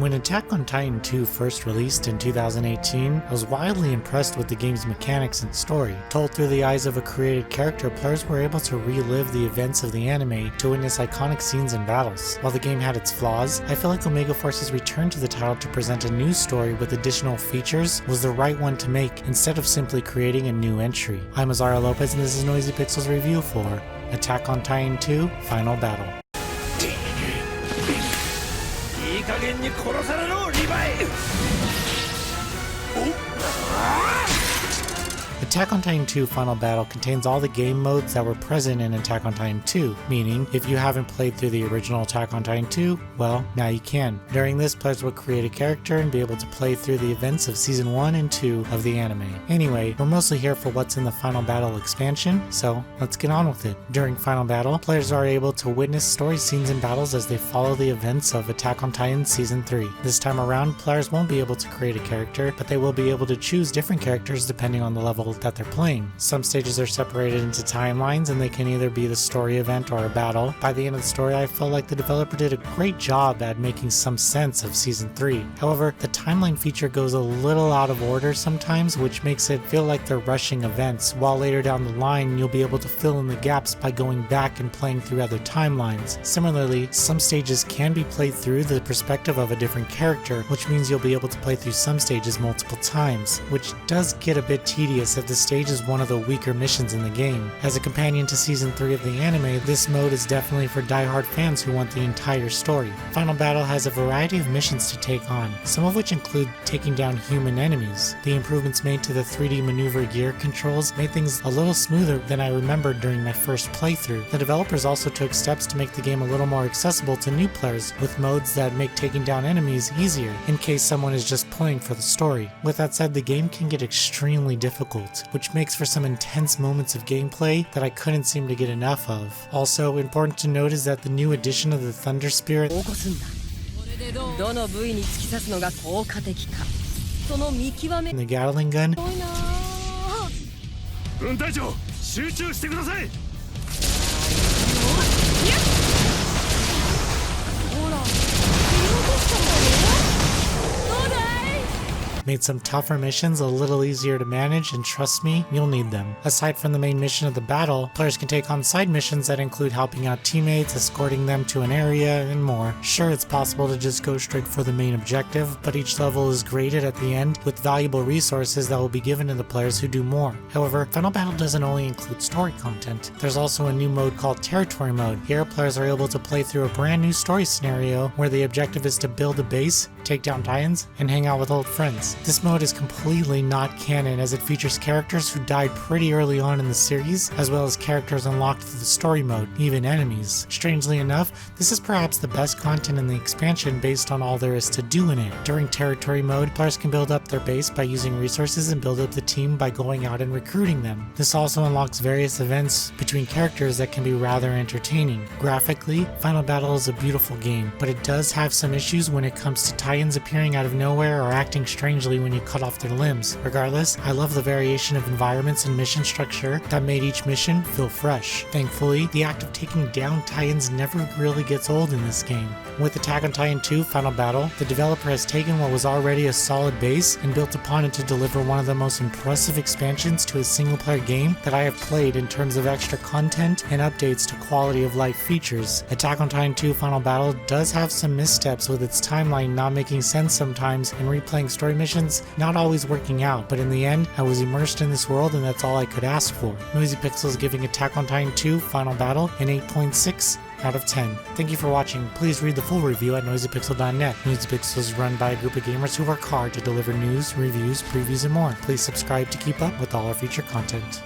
When Attack on Titan 2 first released in 2018, I was wildly impressed with the game's mechanics and story. Told through the eyes of a created character, players were able to relive the events of the anime to witness iconic scenes and battles. While the game had its flaws, I feel like Omega Force's return to the title to present a new story with additional features was the right one to make instead of simply creating a new entry. I'm Azara Lopez and this is Noisy Pixel's review for Attack on Titan 2 Final Battle. Attack on Titan 2 Final Battle contains all the game modes that were present in Attack on Titan 2, meaning if you haven't played through the original Attack on Titan 2, well, now you can. During this, players will create a character and be able to play through the events of Season 1 and 2 of the anime. Anyway, we're mostly here for what's in the Final Battle expansion, so let's get on with it. During Final Battle, players are able to witness story scenes and battles as they follow the events of Attack on Titan Season 3. This time around, players won't be able to create a character, but they will be able to choose different characters depending on the level that they're playing. Some stages are separated into timelines and they can either be the story event or a battle. By the end of the story, I felt like the developer did a great job at making some sense of Season 3. However, the timeline feature goes a little out of order sometimes, which makes it feel like they're rushing events, while later down the line you'll be able to fill in the gaps by going back and playing through other timelines. Similarly, some stages can be played through the perspective of a different character, which means you'll be able to play through some stages multiple times, which does get a bit tedious if the stage is one of the weaker missions in the game. As a companion to Season 3 of the anime, this mode is definitely for die-hard fans who want the entire story. Final Battle has a variety of missions to take on, some of which include taking down human enemies. The improvements made to the 3D maneuver gear controls made things a little smoother than I remembered during my first playthrough. The developers also took steps to make the game a little more accessible to new players, with modes that make taking down enemies easier, in case someone is just playing for the story. With that said, the game can get extremely difficult, which makes for some intense moments of gameplay that I couldn't seem to get enough of. Also, important to note is that the new addition of the Thunder Spirit and the Gatling gun made some tougher missions a little easier to manage, and trust me, you'll need them. Aside from the main mission of the battle, players can take on side missions that include helping out teammates, escorting them to an area, and more. Sure, it's possible to just go straight for the main objective, but each level is graded at the end with valuable resources that will be given to the players who do more. However, Final Battle doesn't only include story content. There's also a new mode called Territory Mode. Here, players are able to play through a brand new story scenario where the objective is to build a base, take down Titans, and hang out with old friends. This mode is completely not canon as it features characters who died pretty early on in the series, as well as characters unlocked through the story mode, even enemies. Strangely enough, this is perhaps the best content in the expansion based on all there is to do in it. During Territory Mode, players can build up their base by using resources and build up the team by going out and recruiting them. This also unlocks various events between characters that can be rather entertaining. Graphically, Final Battle is a beautiful game, but it does have some issues when it comes to Titans appearing out of nowhere or acting strangely when you cut off their limbs. Regardless, I love the variation of environments and mission structure that made each mission feel fresh. Thankfully, the act of taking down Titans never really gets old in this game. With Attack on Titan 2 Final Battle, the developer has taken what was already a solid base and built upon it to deliver one of the most impressive expansions to a single-player game that I have played in terms of extra content and updates to quality of life features. Attack on Titan 2 Final Battle does have some missteps with its timeline not making sense sometimes and replaying story missions not always working out, but in the end, I was immersed in this world and that's all I could ask for. Noisy Pixel is giving Attack on Titan 2 Final Battle an 8.6 out of 10. Thank you for watching. Please read the full review at noisypixel.net. Noisy Pixel is run by a group of gamers who work hard to deliver news, reviews, previews, and more. Please subscribe to keep up with all our future content.